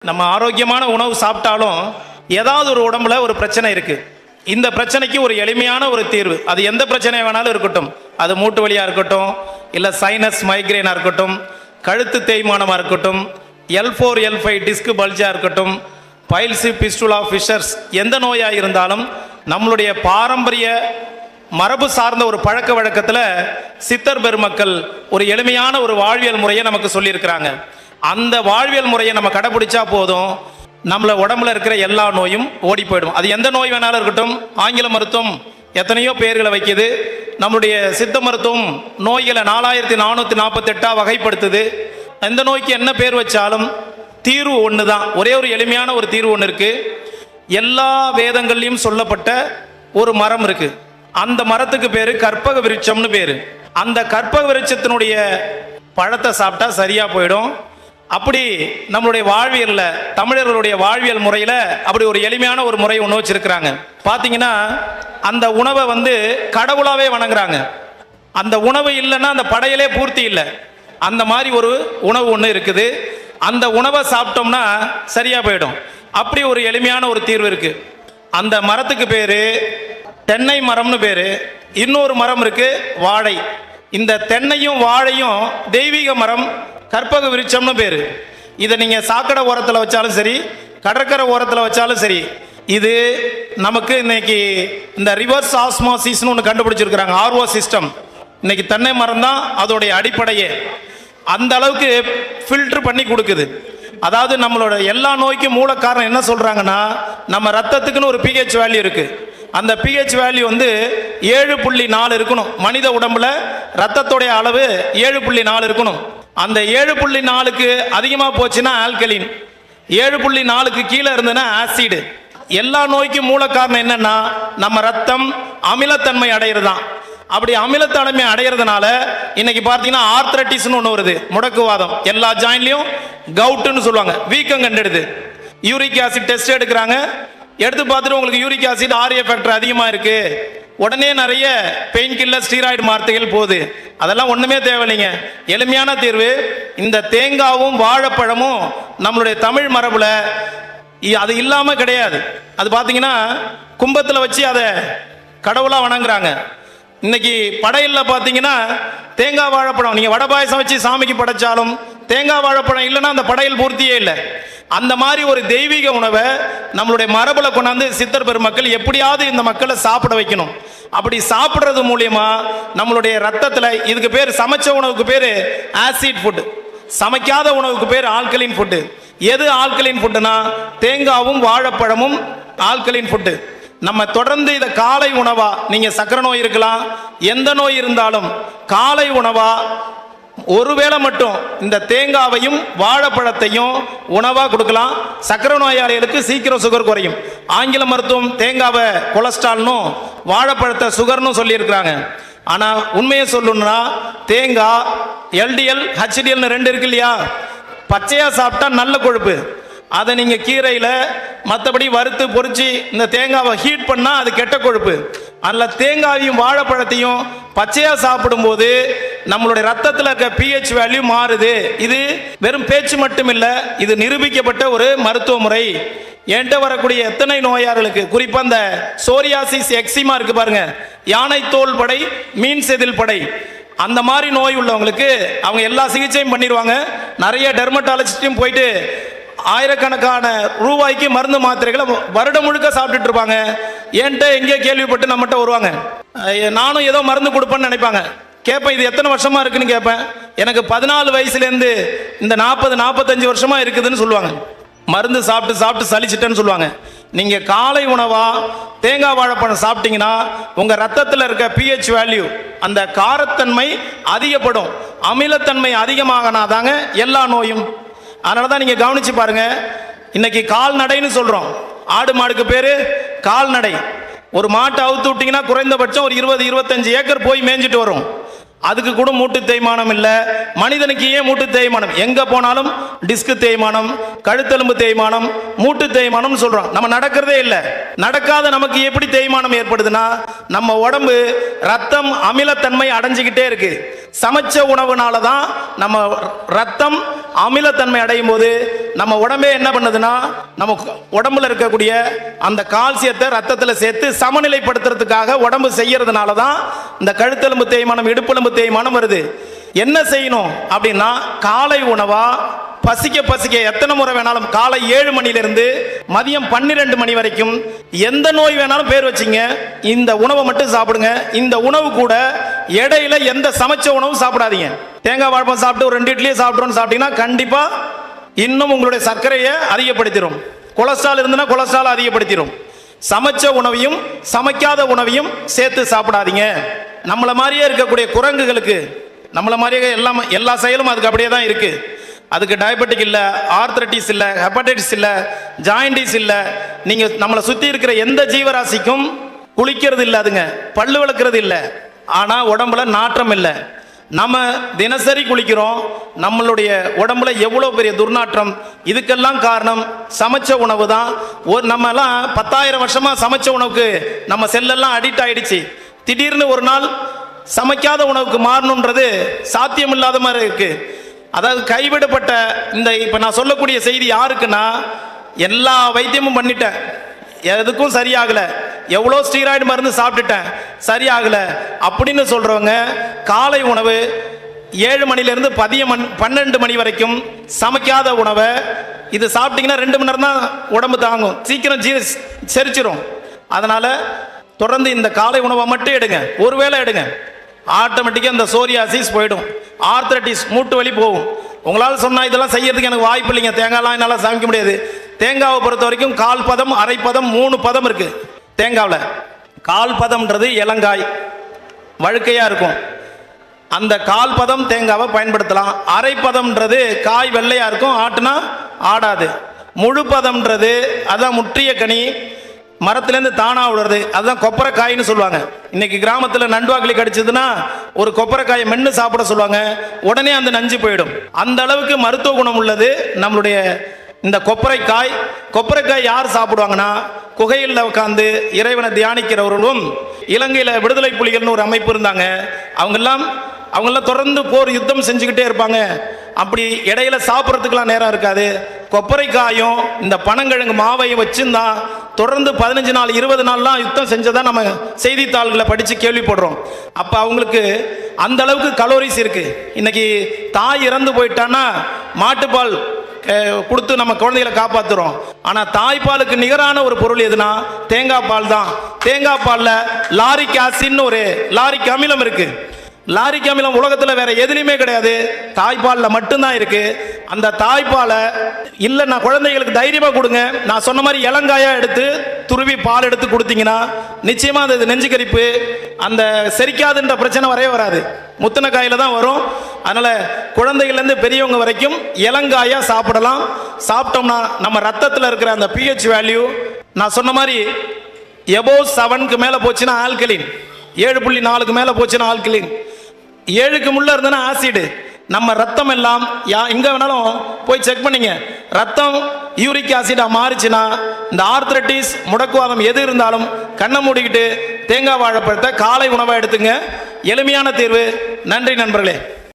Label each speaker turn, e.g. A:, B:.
A: நம்ம ஆரோக்கியமான உணவு சாப்பிட்டாலும் ஏதாவது ஒரு உடம்புல ஒரு பிரச்சனை இருக்கு. இந்த பிரச்சனைக்கு ஒரு எளிமையான ஒரு தீர்வு, அது எந்த பிரச்சனை வேணாலும் இருக்கட்டும், அது மூட்டு வலியா இருக்கட்டும், இல்லை சைனஸ் மைக்ரேனா இருக்கட்டும், கழுத்து தேய்மானமாக இருக்கட்டும், L4 L5 டிஸ்க் பல்ஜா இருக்கட்டும், பைல்ஸு பிஸ்டுலா ஃபிஷர்ஸ், எந்த நோயாக இருந்தாலும் நம்மளுடைய பாரம்பரிய மரபு சார்ந்த ஒரு பழக்க வழக்கத்தில் சித்தர் பெருமக்கள் ஒரு எளிமையான ஒரு வாழ்வியல் முறையை நமக்கு சொல்லியிருக்கிறாங்க. அந்த வாழ்வியல் முறையை நம்ம கடைபிடிச்சா போதும், நம்மள உடம்புல இருக்கிற எல்லா நோயும் ஓடி போயிடும். அது எந்த நோய் வேணாலும் இருக்கட்டும். ஆங்கில மருத்துவம் எத்தனையோ பேர்களை வைக்குது. நம்மளுடைய சித்த மருத்துவம் நோய்களை 4448 வகைப்படுத்துது. எந்த நோய்க்கு என்ன பேர் வச்சாலும் தீர்வு ஒன்று தான். ஒரே ஒரு எளிமையான ஒரு தீர்வு ஒன்று இருக்கு. எல்லா வேதங்கள்லையும் சொல்லப்பட்ட ஒரு மரம் இருக்கு. அந்த மரத்துக்கு பேரு கற்பக விருட்சம்னு பேரு. அந்த கற்பக விருட்சத்தினுடைய பழத்தை சாப்பிட்டா சரியா போயிடும். அப்படி நம்மளுடைய வாழ்வியல்ல, தமிழர்களுடைய வாழ்வியல் முறையில அப்படி ஒரு எளிமையான ஒரு முறை ஒன்று வச்சிருக்கிறாங்க. பாத்தீங்கன்னா அந்த உணவை கடவுளாவே வணங்குறாங்க. அந்த உணவு இல்லைன்னா அந்த படையலே பூர்த்தி இல்லை. அந்த மாதிரி ஒரு உணவு ஒன்று இருக்குது. அந்த உணவை சாப்பிட்டோம்னா சரியா போயிடும். அப்படி ஒரு எளிமையான ஒரு தீர்வு இருக்கு. அந்த மரத்துக்கு பேரு தென்னை மரம்னு பேரு. இன்னொரு மரம் இருக்கு வாழை. இந்த தென்னையும் வாழையும் தெய்வீக மரம், கற்பக விருட்சம்னு பேரு. இதை நீங்க சாக்கடை ஓரத்தில் வச்சாலும் சரி, கடற்கரை ஓரத்தில் வச்சாலும் சரி, இது நமக்கு இன்னைக்கு இந்த ரிவர்ஸ் ஆஸ்மோசிஸ்னு ஒன்று கண்டுபிடிச்சிருக்கிறாங்க, ஆர்ஓ சிஸ்டம். இன்னைக்கு தென்னை மரம் தான் அதோடைய அடிப்படையே. அந்த அளவுக்கு ஃபில்டர் பண்ணி கொடுக்குது. அதாவது நம்மளோட எல்லா நோய்க்கும் மூல காரணம் என்ன சொல்றாங்கன்னா, நம்ம ரத்தத்துக்குன்னு ஒரு pH வேல்யூ இருக்கு. அந்த pH வேல்யூ 7.4 இருக்கணும். மனித உடம்புல ரத்தத்தோடைய அளவு 7.4 இருக்கணும். அந்த 7.4க்கு அதிகமாக போச்சுன்னா ஆல்கலின், 7.4க்கு கீழே இருந்ததுன்னா ஆசிடு. எல்லா நோய்க்கும் மூல காரணம் என்னன்னா, நம்ம ரத்தம் அமிலத்தன்மை அடையிறதுதான். அப்படி அமிலத்தன்மை அடையிறதுனால இன்னைக்கு பார்த்தீங்கன்னா ஆர்த்ரட்டிஸ்னு ஒன்று வருது, முடக்குவாதம். எல்லா ஜாயின்லையும் கவுட்டுன்னு சொல்லுவாங்க, வீக்கம் கண்டெடுது. யூரிக் ஆசிட் டெஸ்ட் எடுக்கிறாங்க, எடுத்து பார்த்துட்டு உங்களுக்கு யூரிக் ஆசிட் ஆர்ஏ ஃபேக்டர் அதிகமாக இருக்கு, உடனே நிறைய பெயின் கில்லர் ஸ்டீராய்டு மாத்திரைகள் போகுது. அதெல்லாம் ஒன்றுமே தேவையில்லைங்க. எளிமையான தீர்வு இந்த தேங்காவும் வாழைப்பழமும். நம்மளுடைய தமிழ் மரபுல அது இல்லாமல் கிடையாது. அது பார்த்தீங்கன்னா கும்பத்தில் வச்சு அதை கடவுளாக வணங்குறாங்க. இன்னைக்கு படையில் பார்த்தீங்கன்னா தேங்காய் வாழைப்பழம், நீங்கள் வடை பாயசம் வச்சு சாமிக்கு படைச்சாலும் தேங்காய் வாழைப்பழம் இல்லைன்னா அந்த படையல் பூர்த்தியே இல்லை. அந்த மாதிரி ஒரு தெய்வீக உணவை நம்மளுடைய மரபுல கொண்டாந்து சித்தர் பெருமக்கள் எப்படியாவது இந்த மக்களை சாப்பிட வைக்கணும். அப்படி சாப்பிட்றது மூலியமா நம்மளுடைய ரத்தத்தில், இதுக்கு பேர் சமைச்ச உணவுக்கு பேர் ஆசிட் ஃபுட், சமைக்காத உணவுக்கு பேர் ஆல்கலின் ஃபுட்டு. எது ஆல்கலின் ஃபுட்டுனா தேங்காவும் வாழைப்பழமும் ஆல்கலின் ஃபுட்டு. நம்ம தொடர்ந்து இதை காலை உணவா, நீங்க சக்கரை நோய் இருக்கலாம், எந்த நோய் இருந்தாலும் காலை உணவா ஒருவேளை மட்டும் இந்த தேங்காவையும் வாழைப்பழத்தையும் உணவா கொடுக்கலாம். சக்கரை நோயாளிகளுக்கு சீக்கிரம் சுகர் குறையும். ஆங்கில மருத்துவம் தேங்காவை கொலஸ்ட்ரால்னும் வாழைப்பழத்தை சுகர்னு சொல்லியிருக்கிறாங்க. ஆனா உண்மையை சொல்லணும்னா தேங்காய் LDL HDLன்னு 2 இருக்கு இல்லையா, பச்சையா சாப்பிட்டா நல்ல கொழுப்பு. அதை நீங்க கீரையில மற்றபடி வறுத்து பொறிச்சு இந்த தேங்காவை ஹீட் பண்ணா அது கெட்ட கொழுப்பு. அதில் தேங்காயையும் வாழைப்பழத்தையும் பச்சையா சாப்பிடும்போது நம்மளுடைய ரத்தத்தில் இருக்க pH வேல்யூ மாறுது. இது வெறும் பேச்சு மட்டும் இல்லை, இது நிரூபிக்கப்பட்ட ஒரு மருத்துவ முறை. என்கிட்ட வரக்கூடிய எத்தனை நோயாளர்களுக்கு, குறிப்பாக இந்த சோரியாசிஸ் எக்ஸிமா இருக்கு பாருங்க, யானை தோல் படை, மீன் செதில் படை, அந்த மாதிரி நோய் உள்ளவங்களுக்கு அவங்க எல்லா சிகிச்சையும் பண்ணிடுவாங்க. நிறைய டெர்மட்டாலஜிஸ்டும் போயிட்டு ஆயிரக்கணக்கான ரூபாய்க்கு மருந்து மாத்திரைகளை வருடம் முழுக்க சாப்பிட்டுட்டு இருப்பாங்க. என்கிட்ட எங்கேயோ கேள்விப்பட்டு நம்மகிட்ட வருவாங்க. நானும் ஏதோ மருந்து கொடுப்பேன்னு நினைப்பாங்க. கேட்பேன், இது எத்தனை வருஷமா இருக்குன்னு கேட்பேன். எனக்கு 14 வயசுலேருந்து இந்த 40-45 வருஷமா இருக்குதுன்னு சொல்லுவாங்க. மருந்து சாப்பிட்டு சாப்பிட்டு சலிச்சிட்டேன்னு சொல்லுவாங்க. நீங்க காலை உணவா தேங்காய் வாழைப்பழம் சாப்பிட்டீங்கன்னா உங்க ரத்தத்தில் இருக்க pH வேல்யூ, அந்த காரத்தன்மை அதிகப்படும். அமிலத்தன்மை அதிகமாகனாதாங்க எல்லா நோயும். அதனாலதான் நீங்க கவனிச்சு பாருங்க, இன்னைக்கு கால்நடைன்னு சொல்றோம். ஆடு மாடுக்கு பேரு கால்நடை. ஒரு மாட்டை அவுத்து விட்டீங்கன்னா குறைந்தபட்சம் ஒரு 20-25 ஏக்கர் போய் மேய்ஞ்சிட்டு வரும். அதுக்கு கூட மூட்டு தேய்மானம் இல்லை. மனிதனுக்கு ஏன் மூட்டு தேய்மானம்? எங்க போனாலும் டிஸ்க் தேய்மானம், கழுத்தெலும்பு தேய்மானம், மூட்டு தேய்மானம் சொல்றோம். நம்ம நடக்கிறதே இல்லை. நடக்காத நமக்கு எப்படி தேய்மானம் ஏற்படுதுன்னா, நம்ம உடம்பு ரத்தம் அமிலத்தன்மை அடைஞ்சுக்கிட்டே இருக்கு. சமைச்ச உணவுனால தான் நம்ம ரத்தம் அமிலத்தன்மை அடையும் போது நம்ம உடம்பே என்ன பண்ணுதுன்னா, நம்ம உடம்புல இருக்கக்கூடிய அந்த கால்சியத்தை ரத்தத்தில் சேர்த்து சமநிலைப்படுத்துறதுக்காக உடம்பு செய்யறதுனால தான் இந்த கழுத்தெலும்பு தேய்மானம், இடுப்பெலும்பு தேய்மானம் வருது. என்ன செய்யணும் அப்படின்னா, காலை உணவா பசிக்க எத்தனை முறை வேணாலும் காலை 7 மணிலிருந்து மதியம் 12 மணி வரைக்கும் எந்த நோய் வேணாலும் பேர் வச்சிங்க, இந்த உணவை மட்டும் சாப்பிடுங்க. இந்த உணவு கூட இடையில எந்த சமைச்ச உணவும் சாப்பிடாதீங்க. தேங்காய் வாழைப்பழம் சாப்பிட்டு ஒரு 2 இட்லியை சாப்பிட்றோன்னு சாப்பிட்டீங்கன்னா கண்டிப்பா இன்னும் உங்களுடைய சர்க்கரையை அதிகப்படுத்திடும். கொலஸ்ட்ரால் இருந்ததுன்னா கொலஸ்ட்ரால் அதிகப்படுத்திடும். சமைச்ச உணவையும் சமைக்காத உணவையும் சேர்த்து சாப்பிடாதீங்க. நம்மள மாதிரியே இருக்கக்கூடிய குரங்குகளுக்கு நம்மள மாதிரியே எல்லா செயலும் அதுக்கு அப்படியே தான் இருக்கு. அதுக்கு டயபெட்டிக் இல்லை, ஆர்த்ரட்டிஸ் இல்லை, ஹெப்படைட்டிஸ் இல்லை, ஜாயிண்டிஸ் இல்லை. நீங்கள் நம்மளை சுற்றி இருக்கிற எந்த ஜீவராசிக்கும் குளிக்கிறது இல்லை, அதுங்க பல்லு விளக்குறது இல்லை, ஆனால் உடம்புல நாற்றம் இல்லை. நம்ம தினசரி குளிக்கிறோம், நம்மளுடைய உடம்புல எவ்வளோ பெரிய துர்நாற்றம். இதுக்கெல்லாம் காரணம் சமைச்ச உணவு தான். நம்மலாம் 10,000 வருஷமாக சமைச்ச உணவுக்கு நம்ம செல்லெல்லாம் அடிக்ட் ஆகிடுச்சு. திடீர்னு ஒரு நாள் சமைக்காத உணவுக்கு மாறணுன்றது சாத்தியமில்லாத மாதிரி இருக்குது. அதாவது கைவிடப்பட்ட இந்த இப்போ நான் சொல்லக்கூடிய செய்தி யாருக்குன்னா, எல்லா வைத்தியமும் பண்ணிட்டேன், எதுக்கும் சரியாகலை, எவ்வளோ ஸ்டீராய்டு மருந்து சாப்பிட்டுட்டேன் சரியாகலை அப்படின்னு சொல்கிறவங்க காலை உணவு 7 மணிலேருந்து 12 மணி வரைக்கும் சமைக்காத உணவை இது சாப்பிட்டீங்கன்னா 2 மணி நேரம் தான் உடம்பு தாங்கும், சீக்கிரம் செரிச்சிரும். அதனால் தொடர்ந்து இந்த காலை உணவை மட்டும் எடுங்க. ஒருவேளை எடுங்க, ஆட்டோமேட்டிக்காக இந்த சோரியாசிஸ் போயிடும், ஆர்த்ரட்டிஸ் மூட்டு வலி போகும். உங்களால் சொன்னால் இதெல்லாம் செய்யறதுக்கு எனக்கு வாய்ப்பு இல்லைங்க, தேங்காய்லாம் என்னால் சமைக்க முடியாது. தேங்காவை பொறுத்த வரைக்கும் 1/4 பதம், 1/2 பதம், 3 பதம் இருக்குது தேங்காவில். 1/4 பதம்ன்றது இளங்காய் வழுக்கையாக இருக்கும், அந்த 1/4 பதம் தேங்காவை பயன்படுத்தலாம். 1/2 பதம்ன்றது காய் வெள்ளையாக இருக்கும், ஆட்டுனா ஆடாது. முழு பதம்ன்றது அதான் முற்றிய கனி, மரத்துலேருந்து தானா விடுறது, அதுதான் கொப்பரைக்காயின்னு சொல்லுவாங்க. இன்னைக்கு கிராமத்தில் நண்டுவாக்கிலி கடிச்சதுன்னா ஒரு கொப்பரைக்காயை மென்று சாப்பிட சொல்லுவாங்க, உடனே அந்த நஞ்சு போயிடும். அந்த அளவுக்கு மருத்துவ குணம் உள்ளது நம்மளுடைய இந்த கொப்பரைக்காய். கொப்பரைக்காய் யார் சாப்பிடுவாங்கன்னா, குகையில் உட்காந்து இறைவனை தியானிக்கிறவர்களும், இலங்கையில் விடுதலை புலிகள்னு ஒரு அமைப்பு இருந்தாங்க, அவங்கெல்லாம் தொடர்ந்து போர் யுத்தம் செஞ்சுக்கிட்டே இருப்பாங்க. அப்படி இடையில சாப்பிட்றதுக்கெல்லாம் நேரம் இருக்காது. கொப்பரைக்காயும் இந்த பனங்கிழங்கு மாவையும் வச்சுருந்தான் தொடர்ந்து 15 நாள் 20 நாள்லாம் யுத்தம் செஞ்சதான் நம்ம செய்தித்தாள்களை படித்து கேள்விப்படுறோம். அப்போ அவங்களுக்கு அந்த அளவுக்கு கலோரிஸ் இருக்கு. இன்னைக்கு தாய் இறந்து போயிட்டான்னா மாட்டுப்பால் கொடுத்து நம்ம குழந்தைகளை காப்பாற்றுறோம். ஆனால் தாய்ப்பாலுக்கு நிகரான ஒரு பொருள் எதுனா தேங்காய் பால் தான். தேங்காய் பாலில் லாரிக் ஆசிட்னு ஒரு லாரிக் அமிலம் இருக்கு. லாரிக் அமிலம் உலகத்தில் வேற எதுலையுமே கிடையாது, தாய்ப்பாலில் மட்டும்தான் இருக்கு. அந்த தாய்ப்பாலை இல்லை நான் குழந்தைகளுக்கு தைரியமாக கொடுங்க, நான் சொன்ன மாதிரி இளங்காயா எடுத்து துருவி பால் எடுத்து கொடுத்தீங்கன்னா நிச்சயமா அது நெஞ்சு கரிப்பு, அந்த செரிக்காதுன்ற பிரச்சனை வரவே வராது, முத்தின காயில தான் வரும். அதனால குழந்தைகள்லேருந்து பெரியவங்க வரைக்கும் இளங்காயா சாப்பிடலாம். சாப்பிட்டோம்னா நம்ம ரத்தத்தில் இருக்கிற அந்த pH வேல்யூ நான் சொன்ன மாதிரி எபோவ் 7க்கு மேலே போச்சுன்னா ஆல்கலின், 7.4க்கு மேலே போச்சுன்னா ஆல்கலின், 7க்கு முள்ள இருந்ததுன்னா ஆசிடு. நம்ம ரத்தம் எல்லாம் எங்க வேணாலும் போய் செக் பண்ணிங்க, ரத்தம் யூரிக் ஆசிடா மாறிச்சுன்னா இந்த ஆர்த்ரட்டிஸ் முடக்குவாதம் எது இருந்தாலும் கண்ணை மூடிக்கிட்டு தேங்காய் வாழைப்பழத்தை காலை உணவாக எடுத்துங்க. எளிமையான தீர்வு. நன்றி நண்பர்களே.